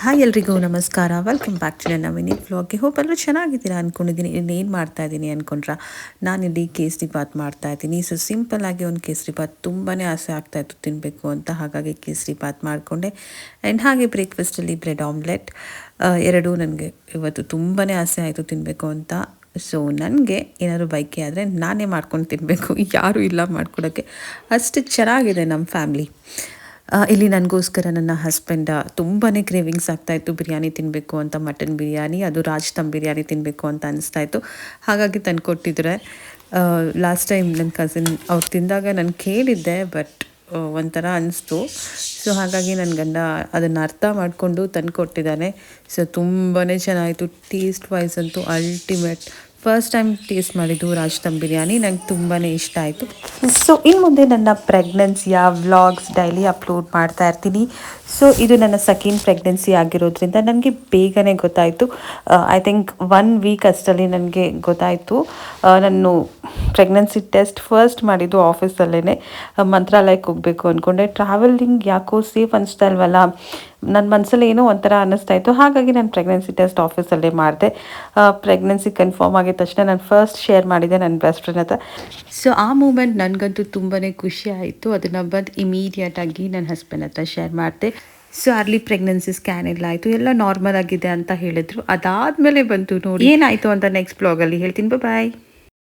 Hi ಎಲ್ರಿಗೂ ನಮಸ್ಕಾರ. Welcome back to ನನ್ನ ಮಿನಿ ವ್ಲಾಗ್ಗೆ. ಹೋಪ್ ಎಲ್ಲರೂ ಚೆನ್ನಾಗಿದ್ದೀರಾ ಅಂದ್ಕೊಂಡಿದ್ದೀನಿ. ಇನ್ನೇನು ಮಾಡ್ತಾ ಇದ್ದೀನಿ ಅಂದ್ಕೊಂಡ್ರೆ, ನಾನಿಲ್ಲಿ ಕೇಸರಿ ಬಾತ್ ಮಾಡ್ತಾ ಇದ್ದೀನಿ. ಸೊ ಸಿಂಪಲ್ಲಾಗಿ ಒಂದು ಕೇಸರಿ ಬಾತ್ ತುಂಬಾ ಆಸೆ ಆಗ್ತಾಯಿತ್ತು ತಿನ್ನಬೇಕು ಅಂತ. ಹಾಗಾಗಿ ಕೇಸರಿ ಬಾತ್ ಮಾಡಿಕೊಂಡೆ. ಆ್ಯಂಡ್ ಹಾಗೆ ಬ್ರೇಕ್ಫಾಸ್ಟಲ್ಲಿ ಬ್ರೆಡ್ ಆಮ್ಲೆಟ್ ಎರಡೂ ನನಗೆ ಇವತ್ತು ತುಂಬಾ ಆಸೆ ಆಯಿತು ತಿನ್ನಬೇಕು ಅಂತ. ಸೊ ನನಗೆ ಏನಾದರೂ ಬೈಕೆ ಆದರೆ ನಾನೇ ಮಾಡ್ಕೊಂಡು ತಿನ್ನಬೇಕು, ಯಾರೂ ಇಲ್ಲ ಮಾಡ್ಕೊಡೋಕ್ಕೆ. ಅಷ್ಟು ಚೆನ್ನಾಗಿದೆ ನಮ್ಮ ಫ್ಯಾಮ್ಲಿ. ಇಲ್ಲಿ ನನಗೋಸ್ಕರ ನನ್ನ ಹಸ್ಬೆಂಡ್ ತುಂಬಾ ಕ್ರೇವಿಂಗ್ಸ್ ಆಗ್ತಾಯಿತ್ತು ಬಿರಿಯಾನಿ ತಿನ್ನಬೇಕು ಅಂತ. ಮಟನ್ ಬಿರಿಯಾನಿ, ಅದು ರಾಜ್ ದಮ್ ಬಿರಿಯಾನಿ ತಿನ್ನಬೇಕು ಅಂತ ಅನಿಸ್ತಾಯಿತ್ತು. ಹಾಗಾಗಿ ತಂದುಕೊಟ್ಟಿದ್ರೆ ಲಾಸ್ಟ್ ಟೈಮ್ ನನ್ನ ಕಸಿನ್ ಅವ್ರು ತಿಂದಾಗ ನಾನು ಕೇಳಿದ್ದೆ, ಬಟ್ ಒಂಥರ ಅನಿಸ್ತು. ಸೊ ಹಾಗಾಗಿ ನನ್ನ ಗಂಡ ಅದನ್ನು ಅರ್ಥ ಮಾಡಿಕೊಂಡು ತಂದುಕೊಟ್ಟಿದ್ದಾನೆ. ಸೊ ತುಂಬಾ ಚೆನ್ನಾಯಿತು. ಟೇಸ್ಟ್ ವೈಸ್ ಅಂತೂ ಅಲ್ಟಿಮೇಟ್. ಫಸ್ಟ್ ಟೈಮ್ ಟೇಸ್ಟ್ ಮಾಡಿದ್ದು ರಾಜ್ ದಮ್ ಬಿರಿಯಾನಿ, ನಂಗೆ ತುಂಬಾ ಇಷ್ಟ ಆಯಿತು. ಸೊ ಇನ್ನು ಮುಂದೆ ನನ್ನ ಪ್ರೆಗ್ನೆನ್ಸಿಯ ವ್ಲಾಗ್ಸ್ ಡೈಲಿ ಅಪ್ಲೋಡ್ ಮಾಡ್ತಾ ಇರ್ತೀನಿ. ಸೊ ಇದು ನನ್ನ ಸೆಕೆಂಡ್ ಪ್ರೆಗ್ನೆನ್ಸಿ ಆಗಿರೋದ್ರಿಂದ ನನಗೆ ಬೇಗನೆ ಗೊತ್ತಾಯಿತು. ಐ ಥಿಂಕ್ 1 ವೀಕ್ ಅಷ್ಟರಲ್ಲಿ ನನಗೆ ಗೊತ್ತಾಯಿತು. ನಾನು ಪ್ರೆಗ್ನೆನ್ಸಿ ಟೆಸ್ಟ್ ಫಸ್ಟ್ ಮಾಡಿದ್ದು ಆಫೀಸಲ್ಲೇ. ಮಂತ್ರಾಲಯಕ್ಕೆ ಹೋಗಬೇಕು ಅಂದ್ಕೊಂಡೆ. ಟ್ರಾವೆಲಿಂಗ್ ಯಾಕೋ ಸೇಫ್ ಅನಿಸ್ತಾ ಇಲ್ವಲ್ಲ, ನನ್ನ ಮನಸ್ಸಲ್ಲಿ ಏನೋ ಒಂಥರ ಅನ್ನಿಸ್ತಾಯಿತ್ತು. ಹಾಗಾಗಿ ನಾನು ಪ್ರೆಗ್ನೆನ್ಸಿ ಟೆಸ್ಟ್ ಆಫೀಸಲ್ಲೇ ಮಾಡಿದೆ. ಪ್ರೆಗ್ನೆನ್ಸಿ ಕನ್ಫರ್ಮ್ ಆಗಿದ ತಕ್ಷಣ ನಾನು ಫಸ್ಟ್ ಶೇರ್ ಮಾಡಿದೆ ನನ್ನ ಬೆಸ್ಟ್ ಫ್ರೆಂಡ್ ಹತ್ರ. ಸೊ ಆ ಮೂಮೆಂಟ್ ನನಗಂತೂ ತುಂಬಾ ಖುಷಿ ಆಯಿತು. ಅದನ್ನು ಬಂದು ಇಮಿಡಿಯೇಟಾಗಿ ನನ್ನ ಹಸ್ಬೆಂಡ್ ಹತ್ರ ಶೇರ್ ಮಾಡಿದೆ. ಸೊ ಅರ್ಲಿ ಪ್ರೆಗ್ನೆನ್ಸಿ ಸ್ಕ್ಯಾನ್ ಎಲ್ಲ ಆಯಿತು, ಎಲ್ಲ ನಾರ್ಮಲ್ ಆಗಿದೆ ಅಂತ ಹೇಳಿದ್ರು. ಅದಾದಮೇಲೆ ಬಂತು ನೋಡಿ ಏನಾಯಿತು ಅಂತ ನೆಕ್ಸ್ಟ್ ಬ್ಲಾಗಲ್ಲಿ ಹೇಳ್ತೀನಿ. ಬಾಯ್.